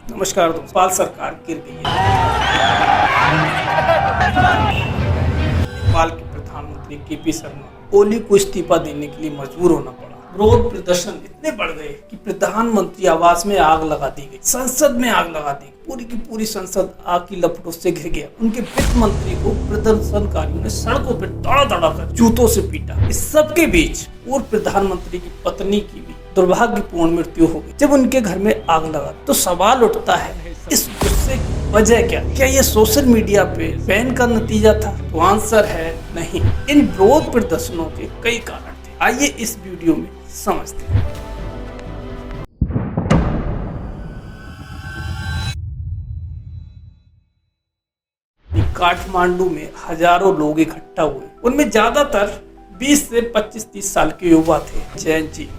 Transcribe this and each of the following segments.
नमस्कार दोस्तों, नेपाल सरकार गिर गई है। नेपाल के प्रधानमंत्री केपी शर्मा ओली को इस्तीफा देने के लिए मजबूर होना पड़ा। विरोध प्रदर्शन इतने बढ़ गए कि प्रधानमंत्री आवास में आग लगा दी गई, संसद में आग लगा दी, पूरी की पूरी संसद आग की लपटों से घिर गया। उनके वित्त मंत्री को प्रदर्शनकारियों ने सड़कों पर दौड़ा कर जूतों से पीटा। इस सब के बीच पूर्व प्रधानमंत्री की पत्नी की भी दुर्भाग्यपूर्ण मृत्यु हो गई जब उनके घर में आग लगा। तो सवाल उठता है, इस गुस्से की वजह क्या ये सोशल मीडिया पे बैन का नतीजा था? तो आंसर है नहीं। इन विरोध प्रदर्शनों के कई कारण थे। आइए इस वीडियो में समझते हैं। काठमांडू में हजारों लोग इकट्ठा हुए। उनमें ज्यादातर 20 से 25-30 साल के युवा थे। जैन जी,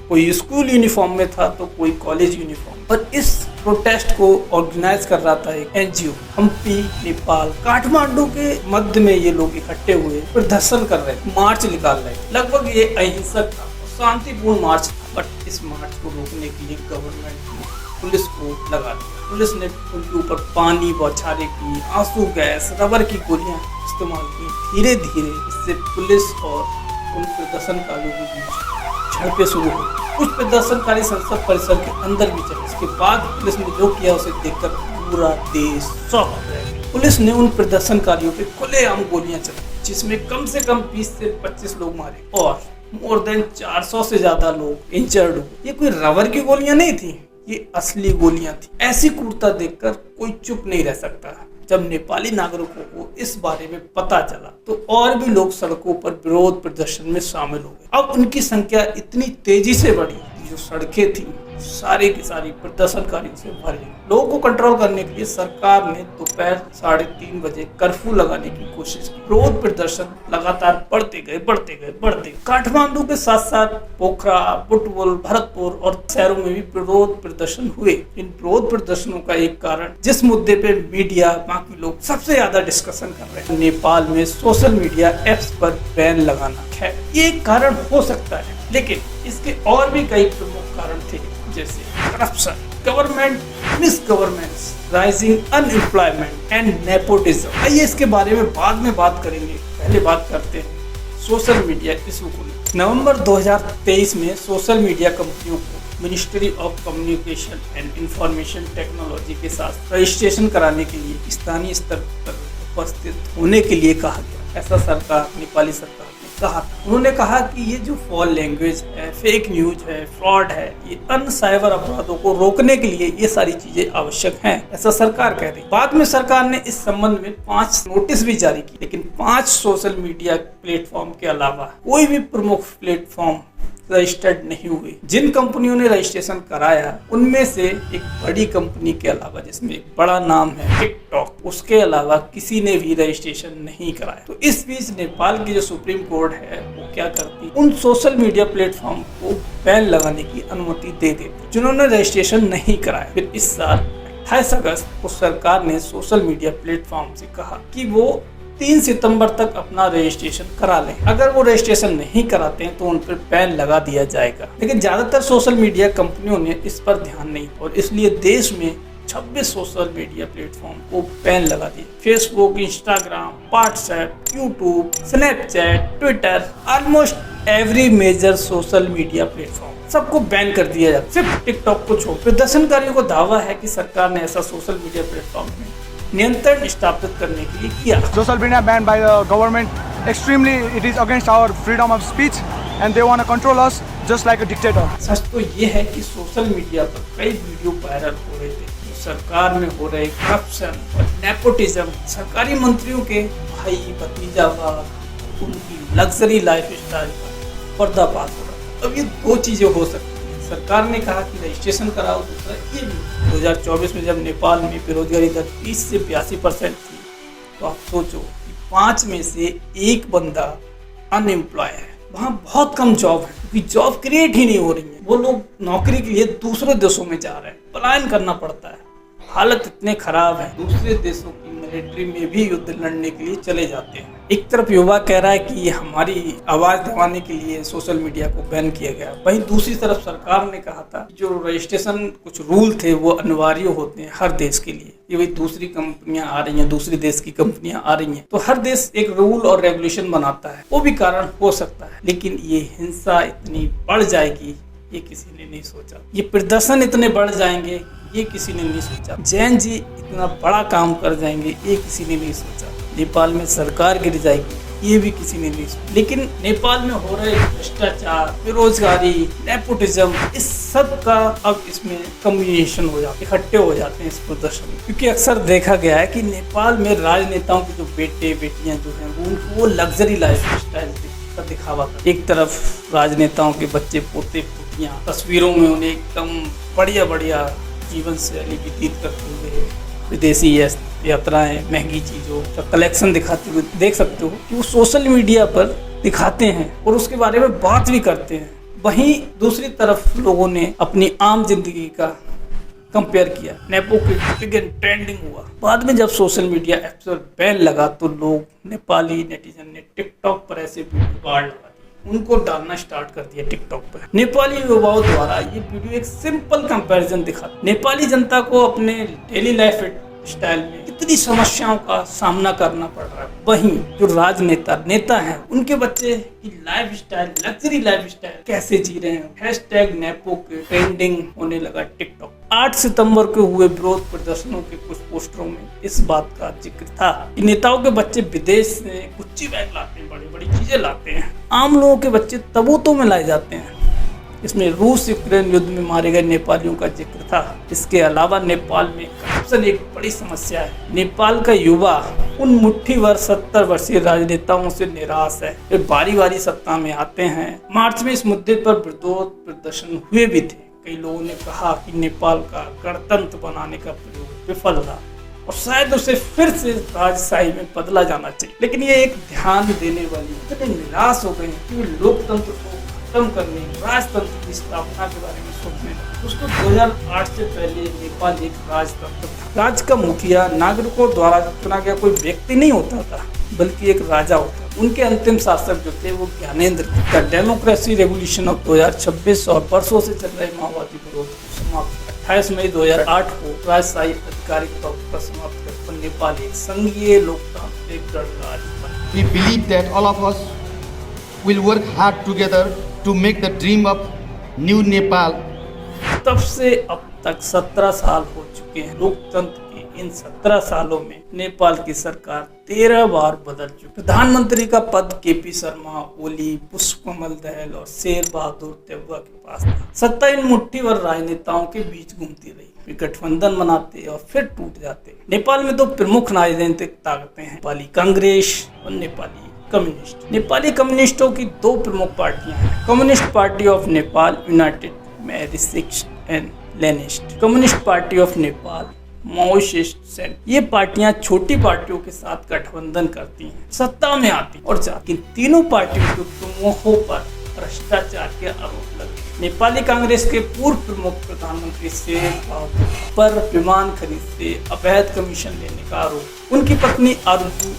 कोई स्कूल यूनिफॉर्म में था तो कोई कॉलेज यूनिफॉर्म। और इस प्रोटेस्ट को ऑर्गेनाइज कर रहा था एक एनजीओ, हम्पी नेपाल। काठमांडू के मध्य में ये लोग इकट्ठे हुए, प्रदर्शन कर रहे थे, मार्च निकाल रहे थे। लगभग ये अहिंसक था, शांतिपूर्ण मार्च था। बट इस मार्च को रोकने के लिए गवर्नमेंट ने पुलिस को लगा दिया। पुलिस ने उनके ऊपर पानी बौछारें की, आंसू गैस, रबर की गोलियां इस्तेमाल की। धीरे धीरे इससे पुलिस और उन प्रदर्शनकारियों के बीच झड़पें शुरू हुई। कुछ प्रदर्शनकारी संसद परिसर के अंदर भी चले। इसके बाद पुलिस ने जो किया उसे देखकर पूरा देश शॉक हो गया। पुलिस ने उन प्रदर्शनकारियों पे खुलेआम गोलियां चलाई, जिसमें कम से कम 20 से 25 लोग मारे और मोर देन 400 से ज्यादा लोग इंजर्ड हुए। ये कोई रबर की गोलियां नहीं थी, ये असली गोलियां थी। ऐसी क्रूरता देखकर कोई चुप नहीं रह सकता। जब नेपाली नागरिकों को इस बारे में पता चला तो और भी लोग सड़कों पर विरोध प्रदर्शन में शामिल हो गए। अब उनकी संख्या इतनी तेजी से बढ़ी, जो सड़कें थी सारी की सारी प्रदर्शनकारियों से भर गई। लोगों को कंट्रोल करने के लिए सरकार ने दोपहर 3:30 बजे कर्फ्यू लगाने की कोशिश की। विरोध प्रदर्शन लगातार बढ़ते गए। काठमांडू के साथ साथ पोखरा, बुटवल, भरतपुर और शहरों में भी विरोध प्रदर्शन हुए। इन विरोध प्रदर्शनों का एक कारण, जिस मुद्दे पे मीडिया, बाकी लोग सबसे ज्यादा डिस्कशन कर रहे हैं, नेपाल में सोशल मीडिया एप्स पर बैन लगाना। खैर, ये एक कारण हो सकता है, लेकिन इसके और भी कई प्रमुख कारण थे, जैसे corruption, government misgovernance, rising unemployment and nepotism. आइए इसके बारे में बाद में बात करेंगे। पहले बात करते हैं सोशल मीडिया इशू को। नवंबर 2023 में सोशल मीडिया कंपनियों को ministry of communication and information technology के साथ रजिस्ट्रेशन कराने के लिए स्थानीय स्तर पर उपस्थित होने के लिए कहा गया। ऐसा सरकार, नेपाली सरकार कहा। उन्होंने कहा कि ये जो फॉल लैंग्वेज है, फेक न्यूज है, फ्रॉड है, ये अन्य साइबर अपराधों को रोकने के लिए ये सारी चीजें आवश्यक हैं, ऐसा सरकार कह रही। बाद में सरकार ने इस संबंध में 5 नोटिस भी जारी की, लेकिन 5 सोशल मीडिया प्लेटफॉर्म के अलावा कोई भी प्रमुख प्लेटफॉर्म रजिस्टर्ड नहीं हुए। जिन कंपनियों ने रजिस्ट्रेशन कराया उनमें से एक बड़ी कंपनी के अलावा, जिसमें एक बड़ा नाम है टिकटॉक, उसके अलावा किसी ने भी रजिस्ट्रेशन नहीं कराया। तो इस बीच नेपाल की जो सुप्रीम कोर्ट है वो क्या करती, उन सोशल मीडिया प्लेटफॉर्म को बैन लगाने की अनुमति दे देती जिन्होंने रजिस्ट्रेशन नहीं कराया। फिर इस साल 28 अगस्त को सरकार ने सोशल मीडिया प्लेटफॉर्म से कहा कि वो 3 सितंबर तक अपना रजिस्ट्रेशन करा लें। अगर वो रजिस्ट्रेशन नहीं कराते हैं तो उन पर बैन लगा दिया जाएगा। लेकिन ज्यादातर सोशल मीडिया कंपनियों ने इस पर ध्यान नहीं, और इसलिए देश में 26 सोशल मीडिया प्लेटफॉर्म को बैन लगा दिया। Facebook, Instagram, WhatsApp, YouTube, Snapchat, Twitter, almost every major social media platform सबको बैन कर दिया जाता। सिर्फ टिकटॉक को छोड़। प्रदर्शनकारियों को दावा है कि सरकार ने ऐसा सोशल मीडिया प्लेटफॉर्म में नियंत्रण स्थापित करने के लिए किया। Social media banned by the government, extremely it is against our freedom of speech and they want to control us just like a dictator. सच तो ये है कि सोशल मीडिया पर कई वीडियो वायरल हो रहे थे सरकार में हो रहे करप्शन और नेपोटिज्म, सरकारी मंत्रियों के भाई भतीजावाद, उनकी लग्जरी लाइफ स्टाइल का पर्दाफाश हो रहा। अब ये 2 चीजें हो सकती हैं। सरकार ने कहा कि रजिस्ट्रेशन कराओ, दूसरा ये भी 2024 में जब नेपाल में बेरोजगारी दर 30 से 82% थी, तो आप सोचो कि 5 में से 1 बंदा अनएम्प्लॉय है। वहाँ बहुत कम जॉब है, क्योंकि जॉब क्रिएट ही नहीं हो रही है। वो लोग नौकरी के लिए दूसरे देशों में जा रहे हैं, पलायन करना पड़ता है। हालत इतने खराब है, दूसरे देशों की मिलिट्री में भी युद्ध लड़ने के लिए चले जाते हैं। एक तरफ युवा कह रहा है कि ये हमारी आवाज दबाने के लिए सोशल मीडिया को बैन किया गया, वहीं दूसरी तरफ सरकार ने कहा था जो रजिस्ट्रेशन कुछ रूल थे वो अनिवार्य होते हैं हर देश के लिए। ये वही दूसरी कंपनियां आ रही हैं, दूसरी देश की कंपनियां आ रही हैं, तो हर देश एक रूल और रेगुलेशन बनाता है, वो भी कारण हो सकता है। लेकिन ये हिंसा इतनी बढ़ जाएगी ये किसी ने नहीं सोचा, ये प्रदर्शन इतने बढ़ जाएंगे ये किसी ने नहीं सोचा, जैन जी इतना बड़ा काम कर जाएंगे ये किसी ने नहीं सोचा, नेपाल में सरकार गिर जाएगी ये भी किसी ने नहीं सोचा। लेकिन नेपाल में हो रहे भ्रष्टाचार, बेरोजगारी, नेपोटिज्म, इस सब का अब इसमें कम्बिनेशन हो जाते, इकट्ठे हो जाते हैं इस प्रदर्शन में। क्योंकि अक्सर देखा गया है कि नेपाल में राजनेताओं के जो बेटे बेटियां जो हैं वो लग्जरी लाइफ स्टाइल का दिखावा करते। एक तरफ राजनेताओं के बच्चे पोते पोतियां तस्वीरों में उन्हें एकदम बढ़िया बढ़िया जीवन शैली व्यतीत करते हुए विदेशी यात्राएं, महंगी चीज़ों का कलेक्शन दिखाते हुए देख सकते हो कि वो सोशल मीडिया पर दिखाते हैं और उसके बारे में बात भी करते हैं। वहीं दूसरी तरफ लोगों ने अपनी आम जिंदगी का कंपेयर किया, नेपो के ट्रेंडिंग हुआ। बाद में जब सोशल मीडिया ऐप पर बैन लगा तो लोग नेपाली नेटिजन ने टिकटॉक पर ऐसे वीडियो बाढ़ लगा दी, उनको डालना स्टार्ट कर दिया टिकटॉक पर। नेपाली युवाओं द्वारा ये वीडियो एक सिंपल कंपैरिजन दिखाता नेपाली जनता को अपने डेली लाइफ स्टाइल में कितनी समस्याओं का सामना करना पड़ रहा है। वहीं जो नेता हैं उनके बच्चे की life style, luxury life style कैसे जी रहे हैं। हैशटैग नेपो के ट्रेंडिंग होने लगा टिकटॉक। 8 सितंबर को हुए विरोध प्रदर्शनों के कुछ पोस्टरों में इस बात का जिक्र था कि नेताओं के बच्चे विदेश से गुच्ची बैग लाते हैं, बड़ी बड़ी चीजें लाते हैं, आम लोगों के बच्चे तबूतों में लाए जाते हैं। इसमें रूस यूक्रेन युद्ध में मारे गए नेपालियों का जिक्र था। इसके अलावा नेपाल में करप्शन एक बड़ी समस्या है। नेपाल का युवा उन मुट्ठीभर 70 वर्षीय राजनेताओं से निराश है, वे बारी बारी सत्ता में आते हैं। मार्च में इस मुद्दे पर विरोध प्रदर्शन हुए भी थे। कई लोगों ने कहा कि नेपाल का गणतंत्र बनाने का प्रयोग विफल रहा और शायद उसे फिर से राजशाही में बदला जाना चाहिए। लेकिन ये एक ध्यान देने वाली, इतने निराश हो गए कि लोकतंत्र को खत्म करने, राजतंत्र की स्थापना के बारे में सोचने लगे। दोस्तों 2008 से पहले नेपाल एक राजतंत्र था। राज्य का मुखिया नागरिकों द्वारा चुना गया कोई व्यक्ति नहीं होता था, बल्कि एक राजा होता। उनके अंतिम शासक जो थे वो ज्ञानेंद्र थे। डेमोक्रेसी रेवोल्यूशन ऑफ 2026 और वर्षों से चल रहे माओवादी विरोध को समाप्त 28 मई 2008 को राजशाही आधिकारिक तौर पर समाप्त कर नेपाल एक संघीय लोकतांत्रिक गणराज्य बना। We believe that all of us will work hard together to make the dream of new Nepal. तब से अब तक 17 साल हो चुके हैं। लोकतंत्र के इन 17 सालों में नेपाल की सरकार 13 बार बदल चुकी। प्रधानमंत्री का पद केपी शर्मा ओली, पुष्पकमल दहल और शेर बहादुर देउवा के पास था। सत्ता इन मुट्ठीभर राजनेताओं के बीच घूमती रही। वे गठबंधन बनाते और फिर टूट जाते। नेपाल में 2 प्रमुख राजनीतिक ताकतें हैं, नेपाली कांग्रेस और नेपाली कम्युनिस्ट। नेपाली कम्युनिस्टों की 2 प्रमुख पार्टियां हैं, Communist Party of Nepal United Marxist and Leninist, Communist Party of Nepal Maoist cell. ये पार्टियां छोटी पार्टियों के साथ गठबंधन करती हैं, सत्ता में आती और जाती। तीनों पार्टियों के प्रमुखों पर भ्रष्टाचार के आरोप लगे। नेपाली कांग्रेस के पूर्व प्रमुख प्रधानमंत्री शेर बहादुर पर विमान खरीद से अवैध कमीशन लेने का आरोप। उनकी पत्नी आरजू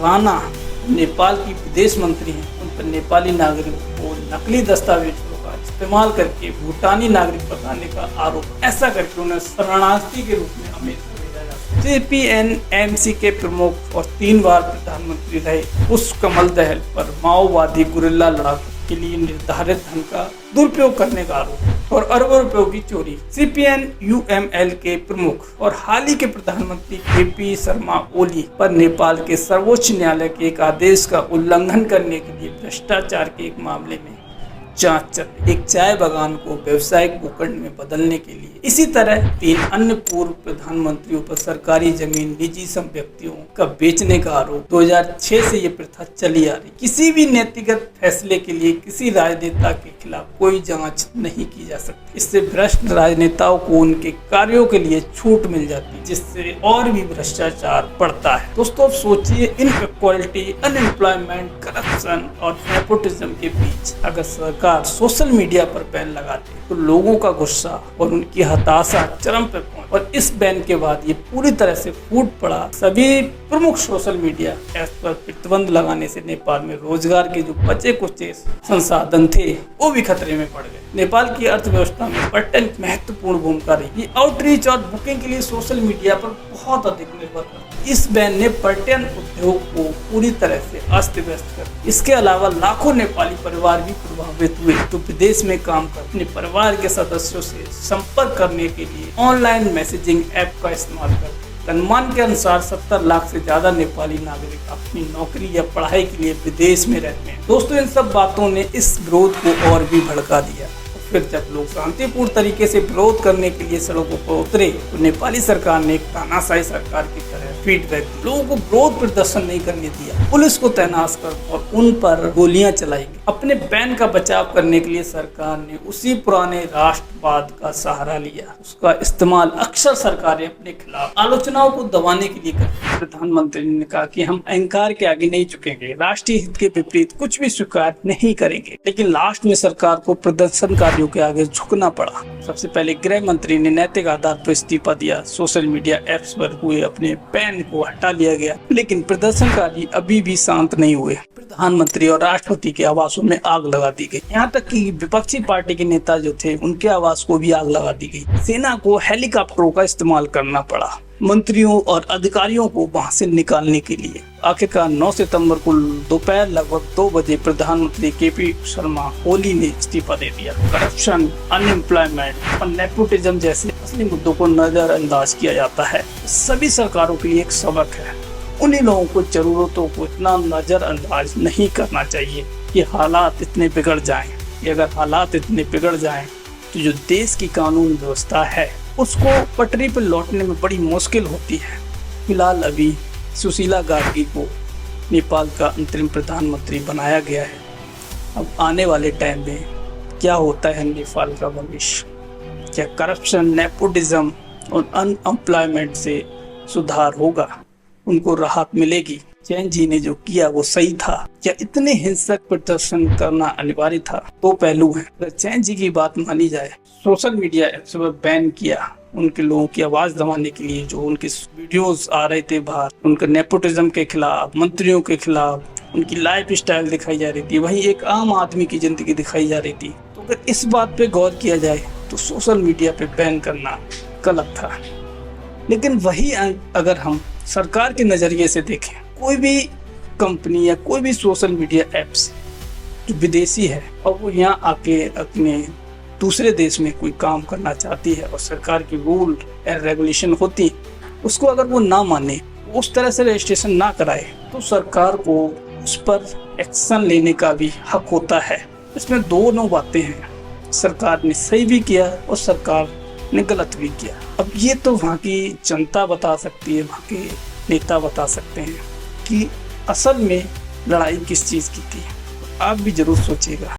राणा नेपाल की विदेश मंत्री हैं। उन पर नेपाली नागरिकों को नकली दस्तावेजों का इस्तेमाल करके भूटानी नागरिक बनाने का आरोप। ऐसा करके उन्हें शरणार्थी के रूप में अमेरिका भेजा जाता है। CPN-MC के प्रमुख और 3 बार प्रधानमंत्री रहे पुष्पकमल दहल पर माओवादी गुरिल्ला लड़ाकू के लिए निर्धारित धन का दुरुपयोग करने का आरोप और अरबों रुपयों की चोरी। CPN-UML के प्रमुख और हाल ही के प्रधानमंत्री केपी शर्मा ओली पर नेपाल के सर्वोच्च न्यायालय के एक आदेश का उल्लंघन करने के लिए भ्रष्टाचार के एक मामले में जांच चल। एक चाय बागान को व्यावसायिक भूखंड में बदलने के लिए। इसी तरह 3 अन्य पूर्व प्रधानमंत्रियों पर सरकारी जमीन निजी संपत्तियों का बेचने का आरोप। 2006 से ये प्रथा चली आ रही। किसी भी नैतिकगत फैसले के लिए किसी राजनेता के खिलाफ कोई जांच नहीं की जा सकती। इससे भ्रष्ट राजनेताओं को उनके कार्यों के लिए छूट मिल जाती है, जिससे और भी भ्रष्टाचार बढ़ता है। दोस्तों सोचिए, इनइक्वालिटी, अनएम्प्लॉयमेंट, करप्शन और नेपोटिज्म के बीच अगर सरकार सरकार सोशल मीडिया पर बैन लगाती तो लोगों का गुस्सा और उनकी हताशा चरम पर पहुंच और इस बैन के बाद ये पूरी तरह से फूट पड़ा। सभी प्रमुख सोशल मीडिया ऐप पर प्रतिबंध लगाने से नेपाल में रोजगार के जो बचे कुछ संसाधन थे वो भी खतरे में पड़ गए। नेपाल की अर्थव्यवस्था में पर्यटन महत्वपूर्ण भूमिका रही। ये आउटरीच और बुकिंग के लिए सोशल मीडिया पर बहुत अधिक निर्भर करता है। इस बैन ने पर्यटन उद्योग को पूरी तरह से अस्त व्यस्त कर। इसके अलावा लाखों नेपाली परिवार भी प्रभावित हुए तो विदेश में काम कर अपने परिवार के सदस्यों से संपर्क करने के लिए ऑनलाइन मैसेजिंग ऐप का इस्तेमाल कर। अनुमान के अनुसार 70 लाख से ज्यादा नेपाली नागरिक अपनी नौकरी या पढ़ाई के लिए विदेश में रहते हैं। दोस्तों, इन सब बातों ने इस विरोध को और भी भड़का दिया। फिर जब लोग शांतिपूर्ण तरीके से विरोध करने के लिए सड़कों पर उतरे तो नेपाली सरकार ने एक तानाशाही सरकार की तरह फीडबैक लोगों को विरोध प्रदर्शन नहीं करने दिया, पुलिस को तैनात कर और उन पर गोलियां चलाई गई। अपने बैन का बचाव करने के लिए सरकार ने उसी पुराने राष्ट्रवाद का सहारा लिया। उसका इस्तेमाल अक्सर सरकारें अपने खिलाफ आलोचनाओं को दबाने के लिए करती। प्रधानमंत्री ने कहा कि हम अहंकार के आगे नहीं झुकेंगे, राष्ट्रीय हित के विपरीत कुछ भी स्वीकार नहीं करेंगे। लेकिन लास्ट में सरकार को प्रदर्शनकारियों के आगे झुकना पड़ा। सबसे पहले गृह मंत्री ने नैतिक आधार पर इस्तीफा दिया। सोशल मीडिया एप्स पर हुए अपने बैन को हटा लिया गया, लेकिन प्रदर्शनकारी अभी भी शांत नहीं हुए। प्रधानमंत्री और राष्ट्रपति के आवासों में आग लगा दी गई। यहाँ तक कि विपक्षी पार्टी के नेता जो थे उनके आवास को भी आग लगा दी गई। सेना को हेलीकॉप्टरों का इस्तेमाल करना पड़ा मंत्रियों और अधिकारियों को वहां से निकालने के लिए। आखिरकार 9 सितंबर को दोपहर लगभग 2 बजे प्रधानमंत्री केपी शर्मा ओली ने इस्तीफा दे दिया। करप्शन, अनएम्प्लॉयमेंट और नेपोटिज्म जैसे असली मुद्दों को नजरअंदाज किया जाता है। सभी सरकारों के लिए एक सबक है। उन्हीं लोगों को जरूरतों को इतना नजरअंदाज नहीं करना चाहिए कि हालात इतने बिगड़ जाएं। कि अगर हालात इतने बिगड़ जाएं तो जो देश की कानून व्यवस्था है उसको पटरी पर लौटने में बड़ी मुश्किल होती है। फिलहाल अभी सुशीला गार्गी को नेपाल का अंतरिम प्रधानमंत्री बनाया गया है। अब आने वाले टाइम में क्या होता है नेपाल का भविष्य, क्या करप्शन, नेपोटिज्म और अनएम्प्लॉयमेंट से सुधार होगा, उनको राहत मिलेगी? चैन जी ने जो किया वो सही था या इतने हिंसक प्रदर्शन करना अनिवार्य था? दो पहलू हैं। अगर चैन जी की बात मानी जाए, सोशल मीडिया ऐप्स पर बैन किया उनके लोगों की आवाज दबाने के लिए, जो उनके वीडियोस आ रहे थे बाहर, उनके नेपोटिज्म के खिलाफ, मंत्रियों के खिलाफ, उनकी लाइफ स्टाइल दिखाई जा रही थी, वहीं एक आम आदमी की जिंदगी दिखाई जा रही थी। तो अगर इस बात पे गौर किया जाए तो सोशल मीडिया पे बैन करना गलत था। लेकिन वही अगर हम सरकार के नजरिए से देखें, कोई भी कंपनी या कोई भी सोशल मीडिया एप्स जो विदेशी है और वो यहाँ आके अपने दूसरे देश में कोई काम करना चाहती है और सरकार की रूल एंड रेगुलेशन होती, उसको अगर वो ना माने, उस तरह से रजिस्ट्रेशन ना कराए, तो सरकार को उस पर एक्शन लेने का भी हक होता है। इसमें दोनों बातें हैं, सरकार ने सही भी किया और सरकार ने गलत भी किया। अब ये तो वहाँ की जनता बता सकती है, वहाँ के नेता बता सकते हैं कि असल में लड़ाई किस चीज़ की थी। आप भी जरूर सोचिएगा।